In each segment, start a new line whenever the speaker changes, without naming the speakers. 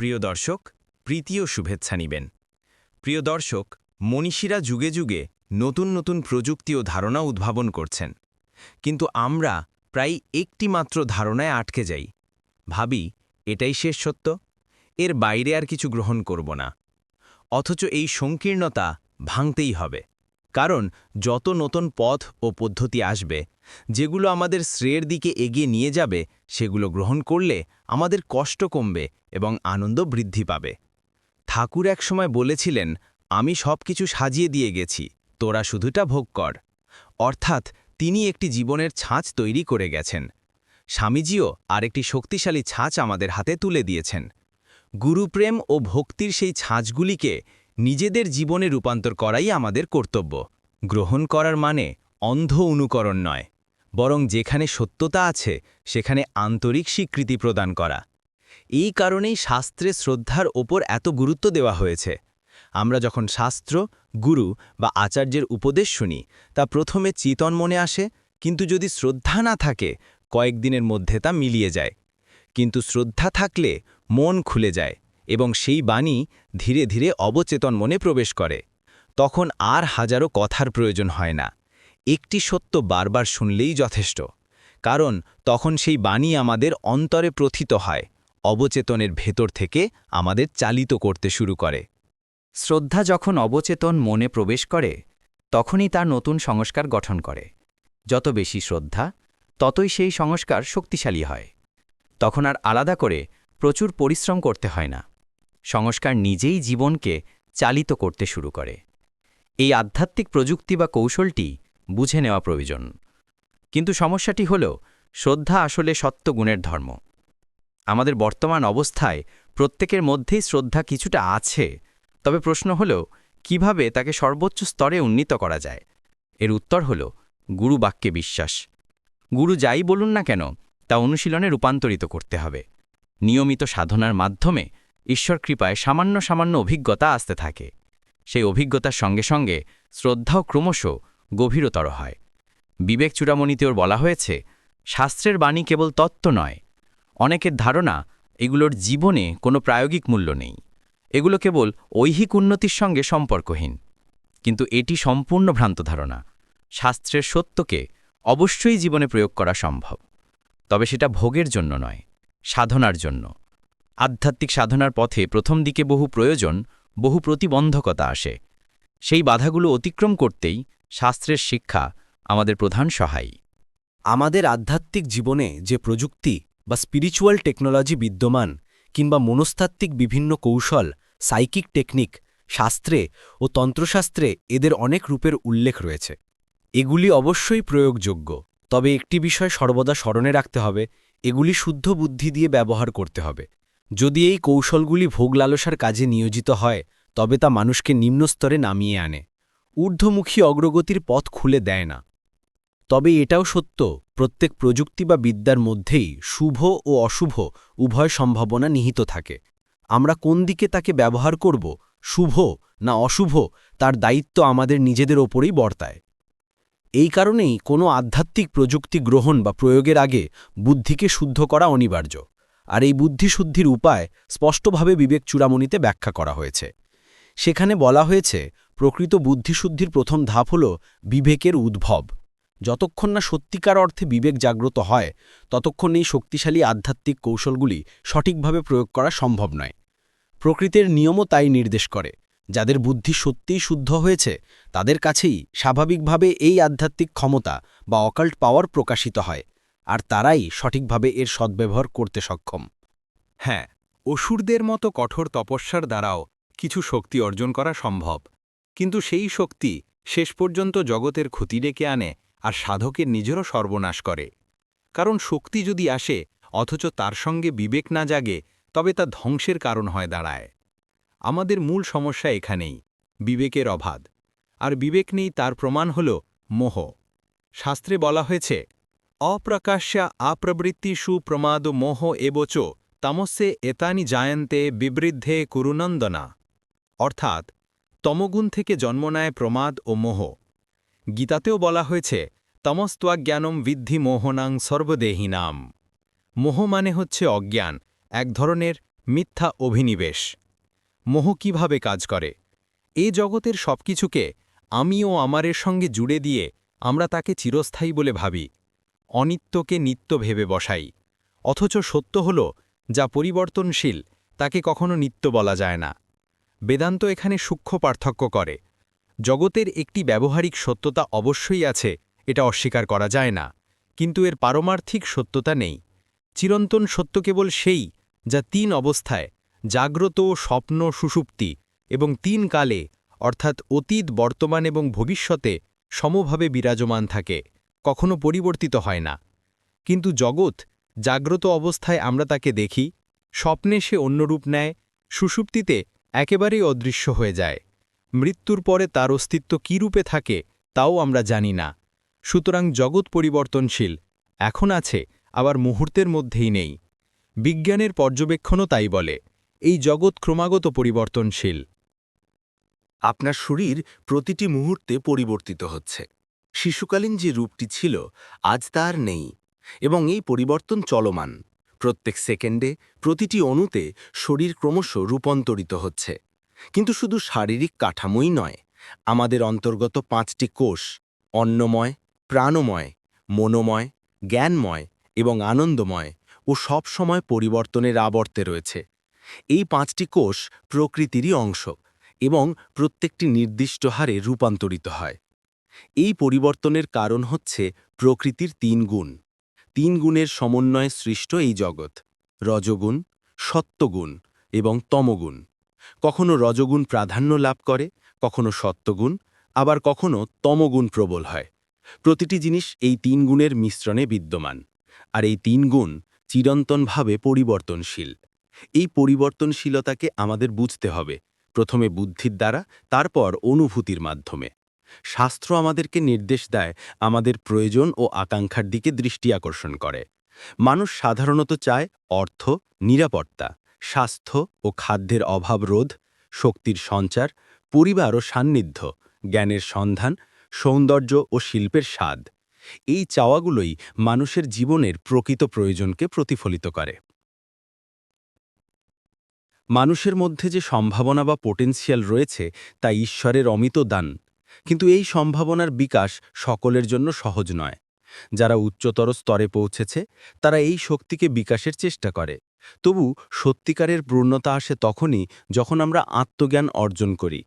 প্রিয় দর্শক, প্রীতি ও শুভেচ্ছা নিবেন। প্রিয় দর্শক, মনীষীরা যুগে যুগে নতুন নতুন প্রযুক্তি ও ধারণা উদ্ভাবন করছেন, কিন্তু আমরা প্রায় একটি মাত্র ধারণায় আটকে যাই। ভাবি, এটাই শেষ সত্য, এর বাইরে আর কিছু গ্রহণ করব না। অথচ এই সংকীর্ণতা ভাঙতেই হবে, কারণ যত নতুন পথ ও পদ্ধতি আসবে, যেগুলো আমাদের শ্রেয়ের দিকে এগিয়ে নিয়ে যাবে, সেগুলো গ্রহণ করলে আমাদের কষ্ট কমবে এবং আনন্দ বৃদ্ধি পাবে। ঠাকুর একসময় বলেছিলেন, আমি সব কিছু সাজিয়ে দিয়ে গেছি, তোরা শুধুটা ভোগ কর। অর্থাৎ তিনি একটি জীবনের ছাঁচ তৈরি করে গেছেন। স্বামীজিও আরেকটি শক্তিশালী ছাঁচ আমাদের হাতে তুলে দিয়েছেন। গুরুপ্রেম ও ভক্তির সেই ছাঁচগুলিকে নিজেদের জীবনে রূপান্তর করাই আমাদের কর্তব্য। গ্রহণ করার মানে অন্ধ অনুকরণ নয়, বরং যেখানে সত্যতা আছে সেখানে আন্তরিক স্বীকৃতি প্রদান করা। এই কারণেই শাস্ত্রে শ্রদ্ধার ওপর এত গুরুত্ব দেওয়া হয়েছে। আমরা যখন শাস্ত্র, গুরু বা আচার্যের উপদেশ শুনি, তা প্রথমে চিতন মনে আসে, কিন্তু যদি শ্রদ্ধা না থাকে কয়েকদিনের মধ্যে তা মিলিয়ে যায়। কিন্তু শ্রদ্ধা থাকলে মন খুলে যায় এবং সেই বাণী ধীরে ধীরে অবচেতন মনে প্রবেশ করে। তখন আর হাজারো কথার প্রয়োজন হয় না, একটি সত্য বারবার শুনলেই যথেষ্ট। কারণ তখন সেই বাণী আমাদের অন্তরে প্রথিত হয়, অবচেতনের ভেতর থেকে আমাদের চালিত করতে শুরু করে।
শ্রদ্ধা যখন অবচেতন মনে প্রবেশ করে, তখনই তার নতুন সংস্কার গঠন করে। যত বেশি শ্রদ্ধা, ততই সেই সংস্কার শক্তিশালী হয়। তখন আর আলাদা করে প্রচুর পরিশ্রম করতে হয় না, সংস্কার নিজেই জীবনকে চালিত করতে শুরু করে। এই আধ্যাত্মিক প্রযুক্তি বা কৌশলটি বুঝে নেওয়া প্রয়োজন। কিন্তু সমস্যাটি হল, শ্রদ্ধা আসলে সত্যগুণের ধর্ম। আমাদের বর্তমান অবস্থায় প্রত্যেকের মধ্যেই শ্রদ্ধা কিছুটা আছে, তবে প্রশ্ন হল কিভাবে তাকে সর্বোচ্চ স্তরে উন্নীত করা যায়। এর উত্তর হল গুরু বাক্যে বিশ্বাস। গুরু যাই বলুন না কেন, তা অনুশীলনে রূপান্তরিত করতে হবে। নিয়মিত সাধনার মাধ্যমে ঈশ্বর কৃপায় সামান্য সামান্য অভিজ্ঞতা আসতে থাকে। সেই অভিজ্ঞতার সঙ্গে সঙ্গে শ্রদ্ধাও ক্রমশ গভীরতর হয়। বিবেক চূড়ামণিতেও বলা হয়েছে, শাস্ত্রের বাণী কেবল তত্ত্ব নয়। অনেকের ধারণা এগুলোর জীবনে কোনো প্রায়োগিক মূল্য নেই, এগুলো কেবল ঐহিক উন্নতির সঙ্গে সম্পর্কহীন। কিন্তু এটি সম্পূর্ণ ভ্রান্ত ধারণা। শাস্ত্রের সত্যকে অবশ্যই জীবনে প্রয়োগ করা সম্ভব, তবে সেটা ভোগের জন্য নয়, সাধনার জন্য। আধ্যাত্মিক সাধনার পথে প্রথম দিকে বহু প্রয়োজন, বহু প্রতিবন্ধকতা আসে। সেই বাধাগুলো অতিক্রম করতেই শাস্ত্রের শিক্ষা আমাদের প্রধান সহায়ী।
আমাদের আধ্যাত্মিক জীবনে যে প্রযুক্তি বা স্পিরিচুয়াল টেকনোলজি বিদ্যমান, কিংবা মনস্তাত্ত্বিক বিভিন্ন কৌশল, সাইকিক টেকনিক, শাস্ত্রে ও তন্ত্রশাস্ত্রে এদের অনেক রূপের উল্লেখ রয়েছে। এগুলি অবশ্যই প্রয়োগযোগ্য, তবে একটি বিষয় সর্বদা স্মরণে রাখতে হবে, এগুলি শুদ্ধ বুদ্ধি দিয়ে ব্যবহার করতে হবে। যদি এই কৌশলগুলি ভোগ লালসার কাজে নিয়োজিত হয়, তবে তা মানুষকে নিম্নস্তরে নামিয়ে আনে, ঊর্ধ্বমুখী অগ্রগতির পথ খুলে দেয় না। তবে এটাও সত্য, প্রত্যেক প্রযুক্তি বা বিদ্যার মধ্যেই শুভ ও অশুভ উভয় সম্ভাবনা নিহিত থাকে। আমরা কোন দিকে তাকে ব্যবহার করব, শুভ না অশুভ, তার দায়িত্ব আমাদের নিজেদের ওপরেই বর্তায়। এই কারণেই কোনো আধ্যাত্মিক প্রযুক্তি গ্রহণ বা প্রয়োগের আগে বুদ্ধিকে শুদ্ধ করা অনিবার্য। আর এই বুদ্ধিশুদ্ধির উপায় স্পষ্টভাবে বিবেক চূড়ামণিতে ব্যাখ্যা করা হয়েছে। সেখানে বলা হয়েছে, প্রকৃত বুদ্ধিশুদ্ধির প্রথম ধাপ হল বিবেকের উদ্ভব। যতক্ষণ না সত্যিকার অর্থে বিবেক জাগ্রত হয়, ততক্ষণ এই শক্তিশালী আধ্যাত্মিক কৌশলগুলি সঠিকভাবে প্রয়োগ করা সম্ভব নয়। প্রকৃতির নিয়মও তাই নির্দেশ করে, যাদের বুদ্ধি সত্যিই শুদ্ধ হয়েছে, তাদের কাছেই স্বাভাবিকভাবে এই আধ্যাত্মিক ক্ষমতা বা অকাল্ট পাওয়ার প্রকাশিত হয়, আর তারাই সঠিকভাবে এর সদ্ব্যবহার করতে সক্ষম।
হ্যাঁ, অসুরদের মতো কঠোর তপস্যার দ্বারাও কিছু শক্তি অর্জন করা সম্ভব, কিন্তু সেই শক্তি শেষ পর্যন্ত জগতের ক্ষতি ডেকে আনে আর সাধকের নিজেরও সর্বনাশ করে। কারণ শক্তি যদি আসে অথচ তার সঙ্গে বিবেক না জাগে, তবে তা ধ্বংসের কারণ হয়ে দাঁড়ায়। আমাদের মূল সমস্যা এখানেই, বিবেকের অভাব। আর বিবেক নেই তার প্রমাণ হল মোহ। শাস্ত্রে বলা হয়েছে, অপ্রকাশ্যা আপ্রবৃত্তিষু প্রমাদ মোহ এবচ তামস্যে এতানি জায়ন্তে বিবৃদ্ধে কুরুনন্দনা। অর্থাৎ তমগুণ থেকে জন্ম নেয় প্রমাদ ও মোহ। গীতাতেও বলা হয়েছে, তমস্ত্বাজ্ঞানম বিদ্ধি মোহনাং সর্বদেহিনাম। মোহ মানে হচ্ছে অজ্ঞান, এক ধরনের মিথ্যা অভিনিবেশ। মোহ কিভাবে কাজ করে? এই জগতের সবকিছুকে আমি ও আমারের সঙ্গে জুড়ে দিয়ে আমরা তাকে চিরস্থায়ী বলে ভাবি, অনিত্যকে নিত্য ভেবে বসাই। অথচ সত্য হল, যা পরিবর্তনশীল তাকে কখনো নিত্য বলা যায় না। বেদান্ত এখানে সূক্ষ্ম পার্থক্য করে। জগতের একটি ব্যবহারিক সত্যতা অবশ্যই আছে, এটা অস্বীকার করা যায় না, কিন্তু এর পারমার্থিক সত্যতা নেই। চিরন্তন সত্য কেবল সেই, যা ৩ অবস্থায়, জাগ্রত, স্বপ্ন, সুষুপ্তি এবং ৩ কালে, অর্থাৎ অতীত, বর্তমান এবং ভবিষ্যতে সমভাবে বিরাজমান থাকে, কখনো পরিবর্তিত হয় না। কিন্তু জগৎ, জাগ্রত অবস্থায় আমরা তাকে দেখি, স্বপ্নে সে অন্য রূপ নেয়, সুষুপ্তিতে একেবারেই অদৃশ্য হয়ে যায়। মৃত্যুর পরে তার অস্তিত্ব কী রূপে থাকে তাও আমরা জানি না। সুতরাং জগৎ পরিবর্তনশীল, এখন আছে, আবার মুহূর্তের মধ্যেই নেই। বিজ্ঞানের পর্যবেক্ষণও তাই বলে, এই জগৎ ক্রমাগত পরিবর্তনশীল।
আপনার শরীর প্রতিটি মুহূর্তে পরিবর্তিত হচ্ছে। শিশুকালীন যে রূপটি ছিল আজ তা আর নেই, এবং এই পরিবর্তন চলমান। প্রত্যেক সেকেন্ডে, প্রতিটি অণুতে শরীর ক্রমশ রূপান্তরিত হচ্ছে। কিন্তু শুধু শারীরিক কাঠামোই নয়, আমাদের অন্তর্গত 5টি কোষ, অন্নময়, প্রাণময়, মনোময়, জ্ঞানময় এবং আনন্দময়, ও সব সময় পরিবর্তনের আবর্তে রয়েছে। এই 5টি কোষ প্রকৃতিরই অংশ এবং প্রত্যেকটি নির্দিষ্ট হারে রূপান্তরিত হয়। এই পরিবর্তনের কারণ হচ্ছে প্রকৃতির 3 গুণ। 3 গুণের সমন্বয়ে সৃষ্ট এই জগৎ: রজগুণ, সত্ত্বগুণ এবং তমগুণ। কখনো রজগুণ প্রাধান্য লাভ করে, কখনো সত্ত্বগুণ, আবার কখনো তমগুণ প্রবল হয়। প্রতিটি জিনিস এই 3 গুণের মিশ্রণে বিদ্যমান, আর এই 3 গুণ চিরন্তনভাবে পরিবর্তনশীল। এই পরিবর্তনশীলতাকে আমাদের বুঝতে হবে, প্রথমে বুদ্ধির দ্বারা, তারপর অনুভূতির মাধ্যমে। শাস্ত্র আমাদেরকে নির্দেশ দেয়, আমাদের প্রয়োজন ও আকাঙ্ক্ষার দিকে দৃষ্টি আকর্ষণ করে। মানুষ সাধারণত চায় অর্থ, নিরাপত্তা, স্বাস্থ্য ও খাদ্যের অভাব রোধ, শক্তির সঞ্চার, পরিবার ও সান্নিধ্য, জ্ঞানের সন্ধান, সৌন্দর্য ও শিল্পের স্বাদ। এই চাওয়াগুলোই মানুষের জীবনের প্রকৃত প্রয়োজনকে প্রতিফলিত করে। মানুষের মধ্যে যে সম্ভাবনা বা পোটেনশিয়াল রয়েছে তা ঈশ্বরের অমিত দান, কিন্তু এই সম্ভাবনার বিকাশ সকলের জন্য সহজ নয়। যারা উচ্চতর স্তরে পৌঁছেছে তারা এই শক্তিকে বিকাশের চেষ্টা করে। তবু সত্যিকারের পূর্ণতা আসে তখনই যখন আমরা আত্মজ্ঞান অর্জন করি।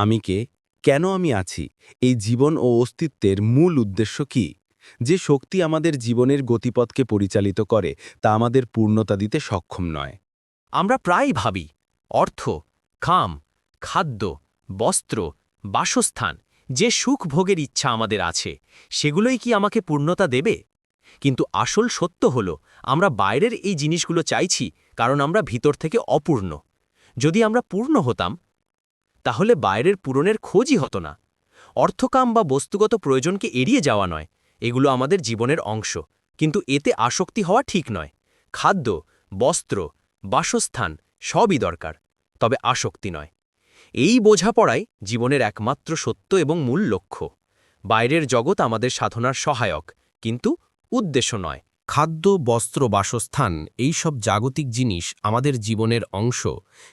আমি কে, কেন আমি আছি, এই জীবন ও অস্তিত্বের মূল উদ্দেশ্য কি? যে শক্তি আমাদের জীবনের গতিপথকে পরিচালিত করে তা আমাদের পূর্ণতা দিতে সক্ষম নয়।
আমরা প্রায় ভাবি অর্থ, কাম, খাদ্য, বস্ত্র, বাসস্থান, যে সুখ ভোগের ইচ্ছা আমাদের আছে সেগুলোই কি আমাকে পূর্ণতা দেবে? কিন্তু আসল সত্য হল, আমরা বাইরের এই জিনিসগুলো চাইছি কারণ আমরা ভিতর থেকে অপূর্ণ। যদি আমরা পূর্ণ হতাম তাহলে বাইরের পূরণের খোঁজই হতো না। অর্থকাম বা বস্তুগত প্রয়োজনকে এড়িয়ে যাওয়া নয়, এগুলো আমাদের জীবনের অংশ, কিন্তু এতে আসক্তি হওয়া ঠিক নয়। খাদ্য, বস্ত্র, বাসস্থান সবই দরকার, তবে আসক্তি নয়। এই বোঝাপড়াই জীবনের একমাত্র সত্য এবং মূল লক্ষ্য। বাইরের জগৎ আমাদের সাধনার সহায়ক, কিন্তু উদ্দেশ্য নয়।
খাদ্য, বস্ত্র, বাসস্থান এই সব জাগতিক জিনিস আমাদের জীবনের অংশ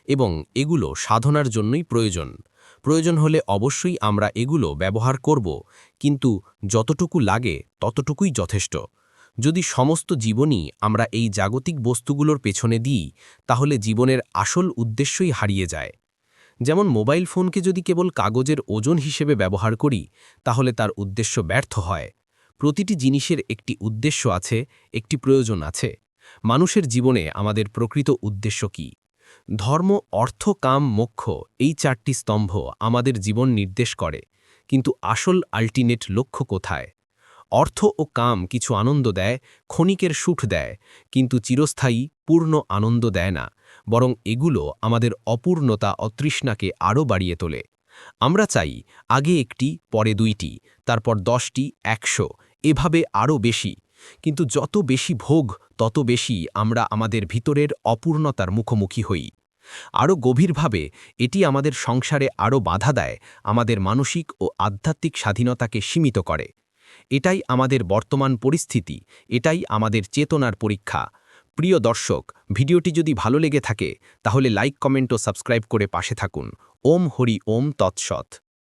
এবং এগুলো সাধনার জন্যই প্রয়োজন। প্রয়োজন হলে অবশ্যই আমরা এগুলো ব্যবহার করব, কিন্তু যতটুকু লাগে ততটুকুই যথেষ্ট। যদি সমস্ত জীবনই আমরা এই জাগতিক বস্তুগুলোর পেছনে দিই, তাহলে জীবনের আসল উদ্দেশ্যই হারিয়ে যায়। যেমন মোবাইল ফোনকে যদি কেবল কাগজের ওজন হিসেবে ব্যবহার করি, তাহলে তার উদ্দেশ্য ব্যর্থ হয়। প্রতিটি জিনিসের একটি উদ্দেশ্য আছে, একটি প্রয়োজন আছে। মানুষের জীবনে আমাদের প্রকৃত উদ্দেশ্য কি? ধর্ম, অর্থ, কাম, মোক্ষ এই 4টি স্তম্ভ আমাদের জীবন নির্দেশ করে, কিন্তু আসল আল্টিমেট লক্ষ্য কোথায়? অর্থ ও কাম কিছু আনন্দ দেয়, ক্ষণিকের সুখ দেয়, কিন্তু চিরস্থায়ী পূর্ণ আনন্দ দেয় না, বরং এগুলো আমাদের অপূর্ণতা, অতৃষ্ণাকে আরও বাড়িয়ে তোলে। আমরা চাই আগে 1টি, পরে 2টি, তারপর 10টি, 100, এভাবে আরও বেশি। কিন্তু যত বেশি ভোগ, তত বেশি আমরা আমাদের ভিতরের অপূর্ণতার মুখোমুখি হই। আরও গভীরভাবে এটি আমাদের সংসারে আরও বাধা দেয়, আমাদের মানসিক ও আধ্যাত্মিক স্বাধীনতাকে সীমিত করে। এটাই আমাদের বর্তমান পরিস্থিতি, এটাই আমাদের চেতনার পরীক্ষা। প্রিয় দর্শক, ভিডিওটি যদি ভালো লেগে থাকে তাহলে লাইক, কমেন্ট ও সাবস্ক্রাইব করে পাশে থাকুন। ওম হরি ওম তৎসৎ।